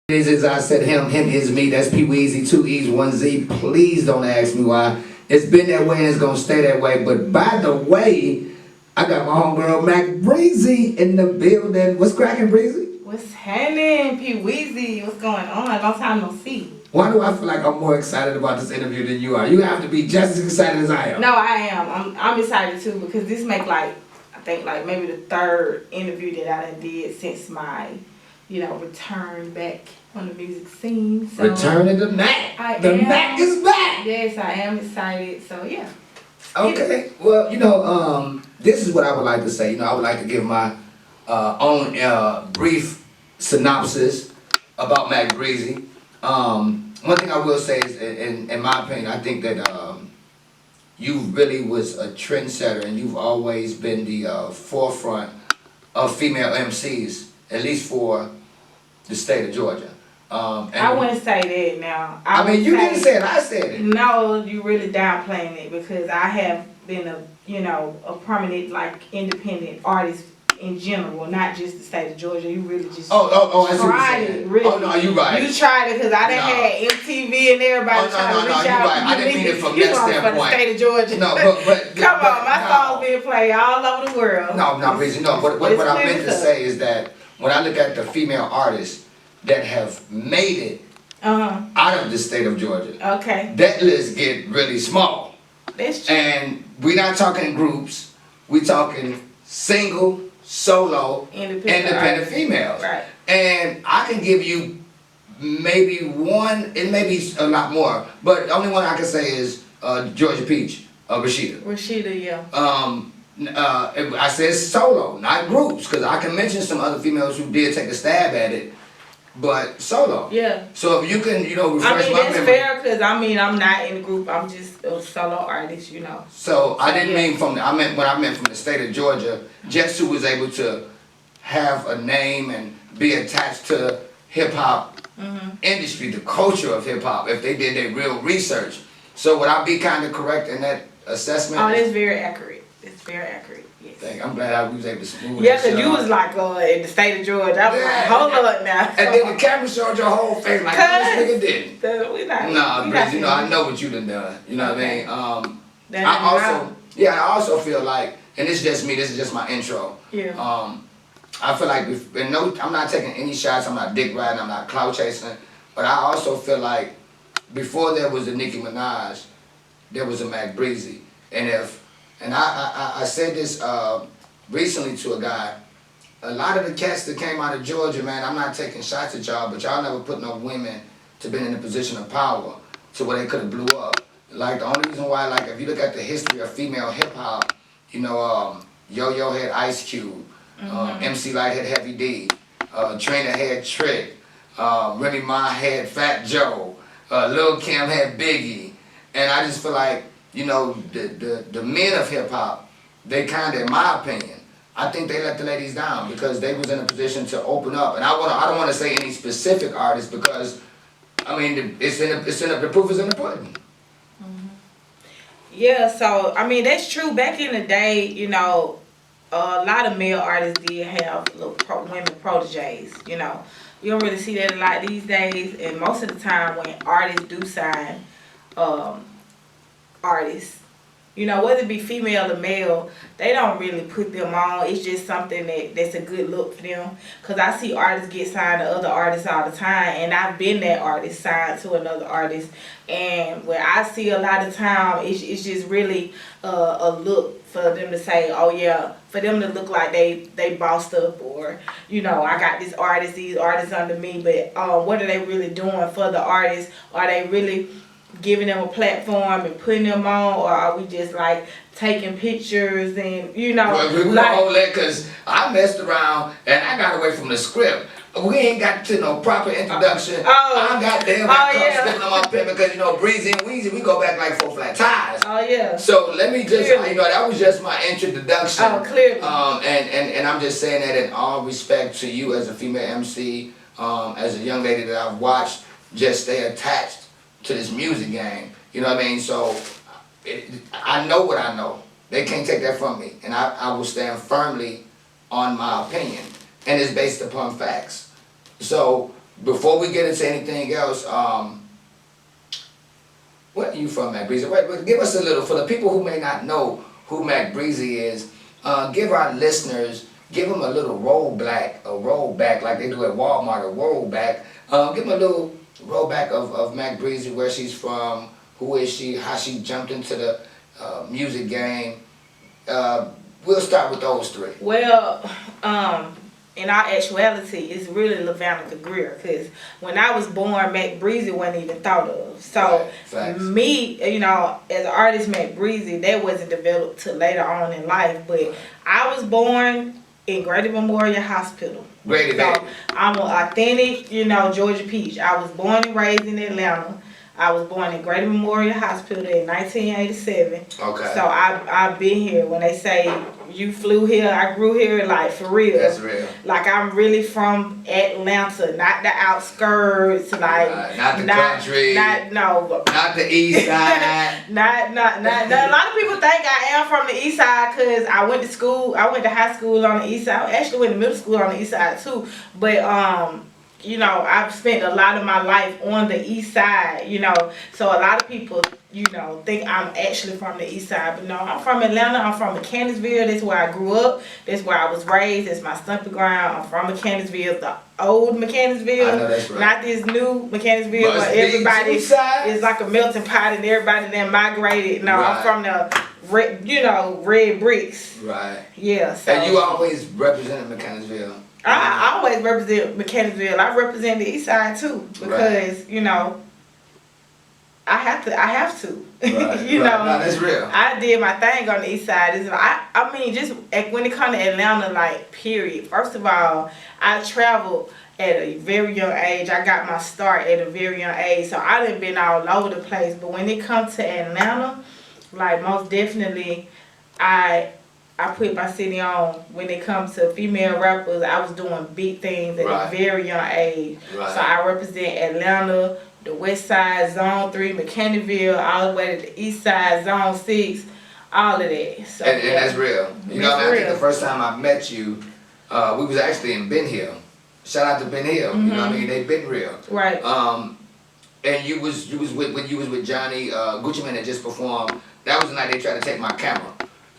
As I said, him is me. That's P.Weezy, 2 E's, 1 Z. Please don't ask me why. It's been that way and it's gonna stay that way. But by the way, I got my homegirl Bre-z in the building. What's cracking, Bre-z? What's happening, P.Weezy? What's going on? Long time no see. Why do I feel like I'm more excited about this interview than you are? You have to be just as excited as I am. No, I am. I'm excited too because this make I think maybe the third interview that I done did since my return back on the music scene. So returning to Mac. The Mac is back. Yes, I am excited. So yeah. Okay. Well, this is what I would like to say. I would like to give my own brief synopsis about Bre-z. One thing I will say is, in my opinion, I think that you really was a trendsetter, and you've always been the forefront of female MCs, at least for the state of Georgia. I wouldn't say that now. I mean, you didn't say it, I said it. No, you really downplaying it because I have been a prominent, independent artist in general, not just the state of Georgia. You really just I tried it, really. Oh, no, you right. You tried it because I done had MTV and everybody trying to reach out. Right. I didn't mean it from that standpoint. For the state of Georgia. No, but come on, my song's being played all over the world. No, Bre-z, no. What I meant to say is that when I look at the female artists that have made it out of the state of Georgia, that list get really small. That's true. And we're not talking groups. We're talking single, solo, independent females. Right. And I can give you maybe one, it may be a lot more, but the only one I can say is Georgia Peach, Rashida. Rashida, yeah. I said solo, not groups, because I can mention some other females who did take a stab at it, but solo. Yeah. So if you can, refresh my memory. That's fair, because I'm not in a group. I'm just a solo artist, So I didn't mean I meant from the state of Georgia, just who was able to have a name and be attached to hip hop industry, the culture of hip hop, if they did their real research. So would I be kind of correct in that assessment? Oh, that's very accurate. It's very accurate. Yes. I'm glad I was able to smooth that. Yeah, because you was in the state of Georgia. I was like, hold on now. And then the camera showed your whole face like, this nigga didn't. We not. Nah, Bre-z, I know what you done done. You know what I mean? I also feel like, and this is just me, this is just my intro. Yeah. I feel like, I'm not taking any shots, I'm not dick riding, I'm not clout chasing, but I also feel like before there was a Nicki Minaj, there was a Bre-z. And I said this recently to a guy, a lot of the cats that came out of Georgia, man, I'm not taking shots at y'all, but y'all never put no women to be in a position of power to where they could have blew up. Like, the only reason why, if you look at the history of female hip-hop, Yo-Yo had Ice Cube, MC Light had Heavy D, Trina had Trick, Remy Ma had Fat Joe, Lil Kim had Biggie, and I just feel like, the men of hip hop, they kind of, in my opinion, I think they let the ladies down because they was in a position to open up. And I don't want to say any specific artists because, I mean, the proof is in the pudding. Yeah, so I mean that's true. Back in the day, a lot of male artists did have women proteges. You don't really see that a lot these days. And most of the time, when artists do sign artists, whether it be female or male, they don't really put them on. It's just something that's a good look for them. Because I see artists get signed to other artists all the time, and I've been that artist signed to another artist. And where I see a lot of time, it's just really a look for them to say, oh yeah, for them to look like they bossed up, or I got these artists under me. But what are they really doing for the artists? Are they really giving them a platform and putting them on, or are we just taking pictures and Well, we don't hold that because I messed around and I got away from the script. We ain't got to no proper introduction. I got them stepping on my pen because Bre-z and Weezy, we go back like 4 flat tires. Oh yeah. So let me just that was just my introduction. Oh, clearly. And I'm just saying that in all respect to you as a female MC, as a young lady that I've watched just stay attached to this music game, you know what I mean? So I know what I know. They can't take that from me, and I will stand firmly on my opinion, and it's based upon facts. So before we get into anything else, where are you from, Bre-z? Wait, give us a little, for the people who may not know who Bre-z is, give our listeners, give them a little rollback like they do at Walmart, a rollback. Give them a little rollback of Bre-z, where she's from, who is she, how she jumped into the music game. We'll start with those three. Well, in our actuality, it's really Lavanna Greer, because when I was born, Bre-z wasn't even thought of. So me, you know, as an artist, Bre-z, that wasn't developed till later on in life. But I was born in Greater Memorial Hospital. So I'm an authentic, you know, Georgia Peach. I was born and raised in Atlanta. I was born in Greater Memorial Hospital in 1987. Okay. So I've been here. When they say you flew here, I grew here, like, for real. That's real. Like, I'm really from Atlanta, not the outskirts, like not the country, not the east side. not. A lot of people think I am from the east side because I went to school. I went to high school on the east side. I actually went to middle school on the east side too. But you know, I've spent a lot of my life on the east side, you know, so a lot of people, you know, think I'm actually from the east side, but no, I'm from Atlanta. I'm from Mechanicsville. That's where I grew up. That's where I was raised. That's my stomping ground. I'm from Mechanicsville, the old Mechanicsville. I know that's right. Not this new Mechanicsville where everybody is like a melting pot and everybody then migrated. No, right. I'm from the red, you know, red bricks. Right. Yeah. So. And you always represented Mechanicsville. I always represent Mechanicsville. I represent the east side too because you know I have to. Right, you know, no, that's real. I did my thing on the east side. I mean, just when it comes to Atlanta, like, period. First of all, I traveled at a very young age. I got my start at a very young age, so I done been all over the place. But when it comes to Atlanta, like, most definitely, I put my city on. When it comes to female rappers, I was doing big things at a very young age. Right. So I represent Atlanta, the west side, Zone 3, Mechanicsville, all the way to the east side, Zone 6, all of that. So, and that's real. You know, I think the first time I met you, we was actually in Ben Hill. Shout out to Ben Hill. Mm-hmm. You know what I mean? They been real. Right. And you was with Johnny, Gucci Mane had just performed. That was the night they tried to take my camera.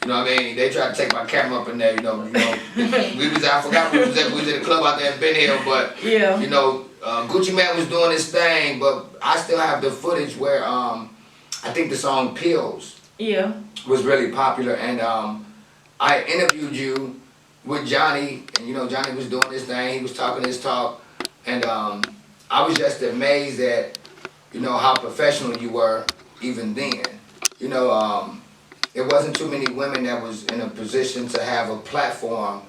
You know what I mean? They tried to take my camera up in there, you know. I forgot we was at the club out there in Ben Hill, but yeah. You know, Gucci Mane was doing his thing, but I still have the footage where I think the song Pills was really popular, and I interviewed you with Johnny, and you know, Johnny was doing his thing, he was talking his talk, and I was just amazed at, you know, how professional you were even then. You know, there wasn't too many women that was in a position to have a platform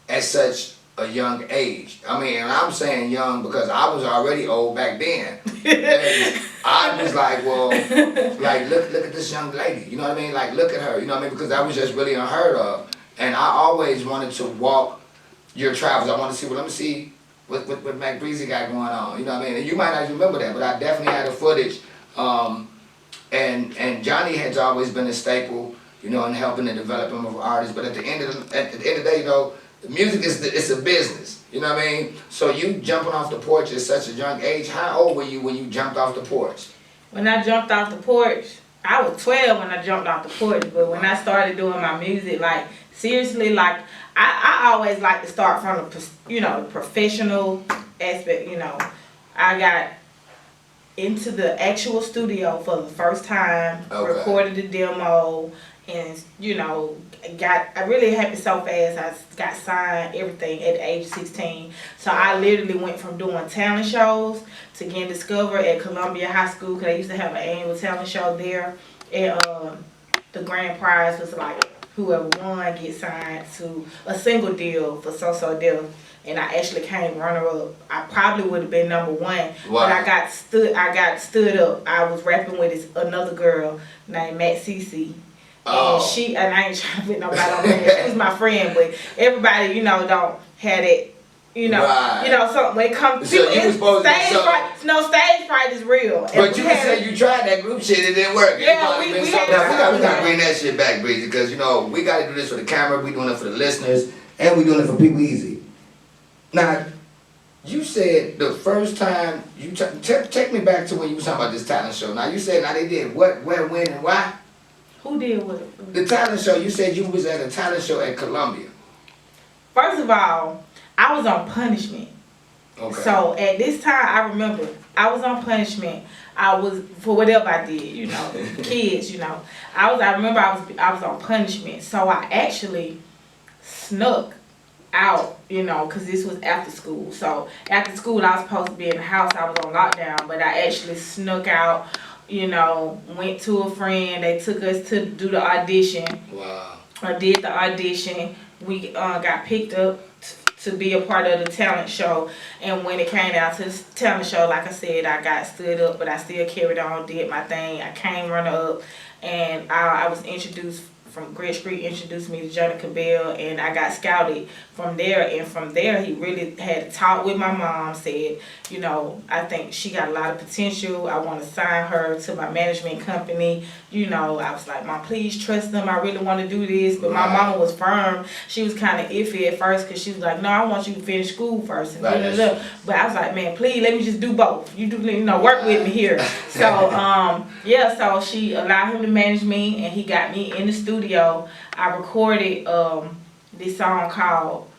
at such a young age. I mean, and I'm saying young because I was already old back then. And I was like, well, like, look at this young lady. You know what I mean? Like, look at her. You know what I mean? Because that was just really unheard of. And I always wanted to walk your travels. I wanted to see, well, let me see what Bre-z got going on. You know what I mean? And you might not remember that, but I definitely had the footage. And Johnny has always been a staple, you know, in helping the development of artists. But at the end of the day, you know, music it's a business. You know what I mean? So you jumping off the porch at such a young age. How old were you when you jumped off the porch? When I jumped off the porch, I was 12 when I jumped off the porch. But when I started doing my music, like, seriously, like, I always like to start from the, you know, the professional aspect. You know, I got into the actual studio for the first time, recorded the demo, and, you know, I really happened so fast. I got signed, everything, at the age of 16. So I literally went from doing talent shows to getting discovered at Columbia High School, because they used to have an annual talent show there. And the grand prize was like, whoever won get signed to a single deal for so deal. And I actually came runner-up. I probably would have been number 1, but I got stood up. I was rapping with another girl named Matt Cece. And and I ain't trying to put nobody on there. She was my friend, but everybody, you know, don't have that, you know, so when it comes to stage fright is real. But you can say you tried that group shit, it didn't work. Yeah, we gotta bring that shit back, Bre-z, because, you know, we gotta do this for the camera, we doing it for the listeners, and we doing it for P.Weezy. Now, You said the first time you take me back to when you was talking about this talent show. Now you said now they did what, where, when, and why? Who did what? The talent show. You said you was at a talent show at Columbia. First of all, I was on punishment. Okay. So at this time, I remember I was on punishment. I was for whatever I did, you know, kids, you know. I remember I was on punishment. So I actually snuck out, you know, because this was after school. So after school, I was supposed to be in the house. I was on lockdown, but I actually snuck out, you know, went to a friend. They took us to do the audition. Wow. I did the audition. We got picked up to be a part of the talent show. And when it came down to the talent show, like I said, I got stood up, but I still carried on, did my thing. I came runner up, and I was introduced from Bre-z introduced me to Johnny Cabell, and I got scouted from there. And from there, he really had a talk with my mom, said, you know, I think she got a lot of potential. I want to sign her to my management company. You know, I was like, Mom, please trust them. I really want to do this. But my mama was firm. She was kind of iffy at first because she was like, no, I want you to finish school first. And blah, blah, blah. But I was like, man, please let me just do both. You do, you know, work with me here. So, yeah, so she allowed him to manage me, and he got me in the studio. I recorded this song called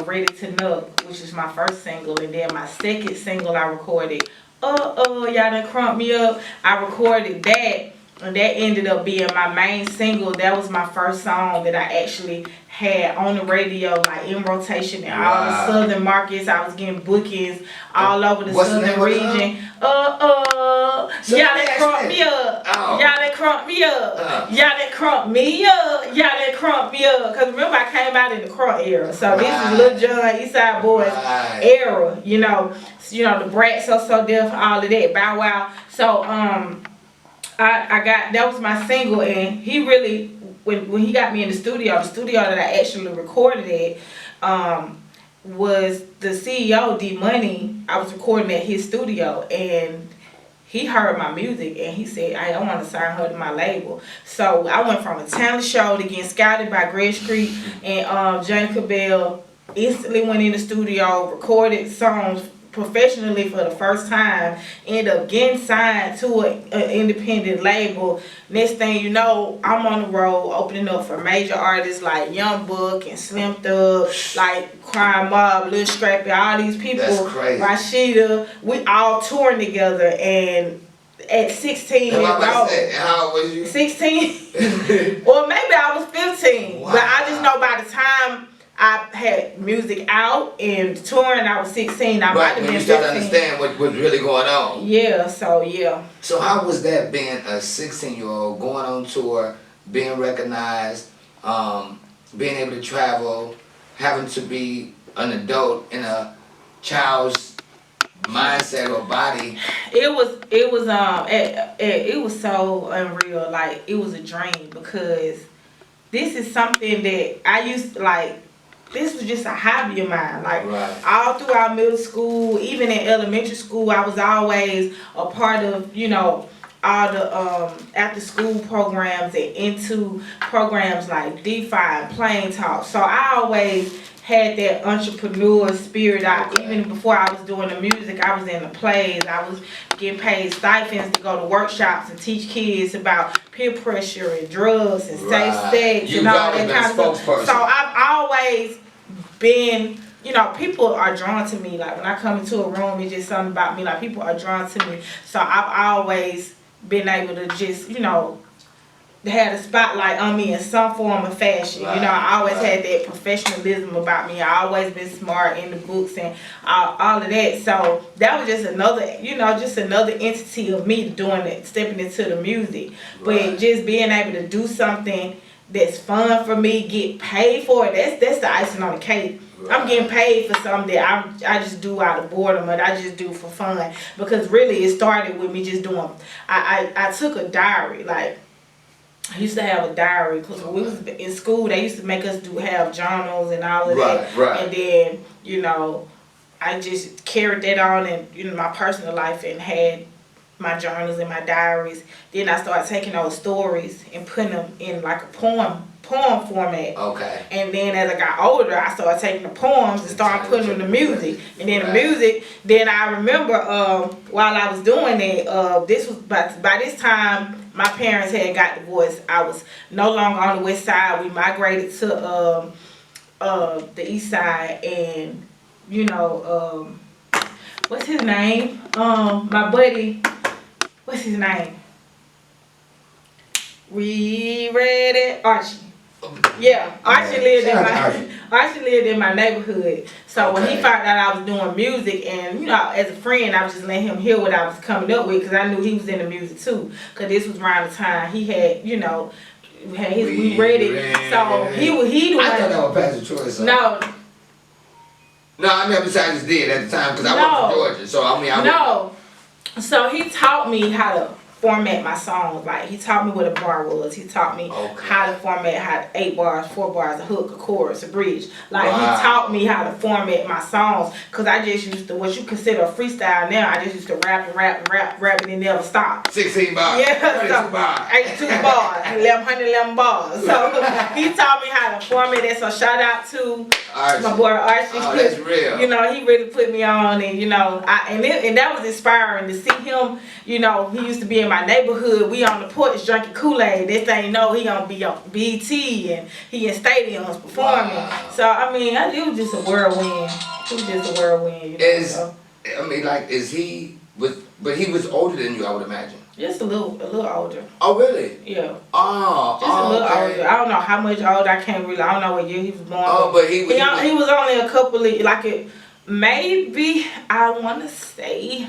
Ready to Nuck, which is my first single, and then my second single I recorded, y'all done crump me up. I recorded that, and that ended up being my main single. That was my first song that I actually had on the radio, like in rotation in all the southern markets. I was getting bookings all over the southern region. So y'all done crump me up. Y'all done crump me up. Y'all done crump me up. Y'all done crump me up. Cause remember I came out in the crunk era, so this is Lil Jon, Eastside Boys era. You know, the Bre-z, So Def, all of that, Bow Wow. So I got, that was my single, and he really, when he got me in the studio that I actually recorded it, was the CEO, D Money. I was recording at his studio, and he heard my music, and he said, I want to sign her to my label. So I went from a talent show to getting scouted by Bre-z and Johnny Cabell. Instantly went in the studio, recorded songs professionally for the first time, end up getting signed to an independent label. Next thing you know, I'm on the road opening up for major artists like Young Buck and Slim Thug, like Crime Mob, Lil Scrappy, all these people. That's crazy. Rashida, we all touring together, and at 16 years old. How old was you? 16. Or maybe I was 15. Wow. But I just know by the time I had music out and touring, I was 16. I might have been 15. You started to understand what was really going on. Yeah, so yeah. So how was that being a 16-year-old, going on tour, being recognized, being able to travel, having to be an adult in a child's mindset or body? It was so unreal. Like, it was a dream, because this is something that I used to like. This was just a hobby of mine. Like, all throughout middle school, even in elementary school, I was always a part of, you know, all the after school programs and into programs like DeFi and Plain Talk. So I always had that entrepreneur spirit. Even before I was doing the music, I was in the plays. I was getting paid stipends to go to workshops and teach kids about peer pressure and drugs and safe sex and all that kind of stuff. So I've always been, you know, people are drawn to me. Like, when I come into a room, it's just something about me. Like, people are drawn to me. So I've always been able to just, you know, had a spotlight on me in some form of fashion. You know, I always had that professionalism about me. I always been smart in the books and all of that. So that was just another, you know, just another entity of me doing it, stepping into the music. But just being able to do something that's fun for me, get paid for it, that's the icing on the cake. I'm getting paid for something that I just do out of boredom, and I just do for fun. Because really it started with me just doing, I took a diary. Like, I used to have a diary, because when we was in school, they used to make us have journals and all of that. And then, you know, I just carried that on in my personal life and had my journals and my diaries. Then I started taking those stories and putting them in like a poem poem format. Okay. And then as I got older, I started taking the poems and started putting them in the music. And then the music, then I remember while I was doing it, this was by this time my parents had got divorced. I was no longer on the west side. We migrated to the east side, and you know, what's his name? My buddy, what's his name? We read it, Archie. Yeah, Archie lived in my neighborhood. So when he found out I was doing music, and you know, as a friend, I was just letting him hear what I was coming up with, because I knew he was into music too. Because this was around the time he had, you know, had his We Read It. So he I thought that was Pastor Troy's song. No, I never just did at the time, because I went to Georgia. So I mean, So he taught me how to format my songs. Like, he taught me what a bar was. He taught me how to format 8 bars, 4 bars, a hook, a chorus, a bridge. Like, he taught me how to format my songs, because I just used to, what you consider a freestyle now, I just used to rap and never stop. 16 bars. Yeah, 32 bars. 82 bars, 111 bars. So he taught me how to format that. So shout out to Archie. My boy Archie. Oh, that's real. You know, he really put me on, and you know, and that was inspiring to see him. You know, he used to be in my neighborhood. We on the porch drinking Kool-Aid. This thing, you know, he gonna be on BT, and he in stadiums performing. So I mean, it was just a whirlwind. It was just a whirlwind. You know, I mean, like, but he was older than you, I would imagine. Just a little older. Oh, really? Yeah. Oh, just a little older. I don't know how much older. I can't really. I don't know what year he was born. Oh, but he was only a couple of, like, maybe I want to say.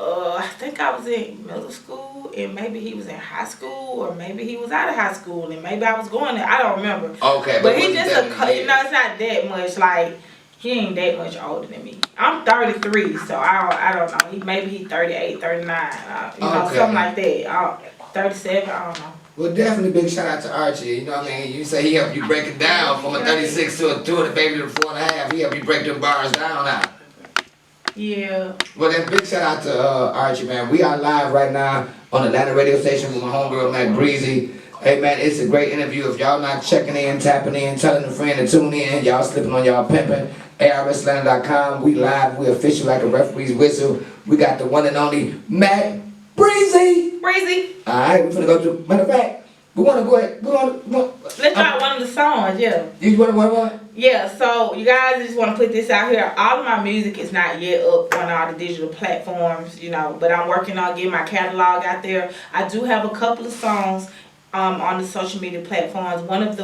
I think I was in middle school, and maybe he was in high school, or maybe he was out of high school, and maybe I was going there. I don't remember. Okay, but he just you know, it's not that much. Like, he ain't that much older than me. I'm 33, so I don't know. Maybe he 38, 39, you know, something like that. 37, I don't know. Well, definitely big shout out to Archie. You know what I mean? You say he helped you break it down from a 36 to a 2 and a baby to 4.5. He helped you break them bars down now. Yeah. Well, then big shout out to Archie, man. We are live right now on Atlanta radio station with my homegirl, man, Bre-z. Hey, man, it's a great interview. If y'all not checking in, tapping in, telling a friend to tune in, y'all slipping on y'all pimping. ARSLander.com. We live. We official like a referee's whistle. We got the one and only Matt Bre-z. Bre-z. All right, we're finna go to. Matter of fact, we want to go ahead. Let's try one of the songs, yeah. You want one? Yeah, so you guys, just want to put this out here. All of my music is not yet up on all the digital platforms, you know, but I'm working on getting my catalog out there. I do have a couple of songs on the social media platforms. One of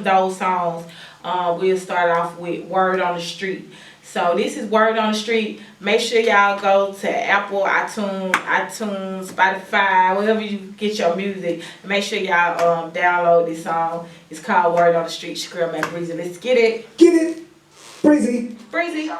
those songs we'll start off with Word on the Street. So this is Word on the Street. Make sure y'all go to Apple, iTunes, Spotify, wherever you get your music. Make sure y'all download this song. It's called Word on the Street. It's your girl, man, Bre-z. Let's get it. Get it. Bre-z. Bre-z.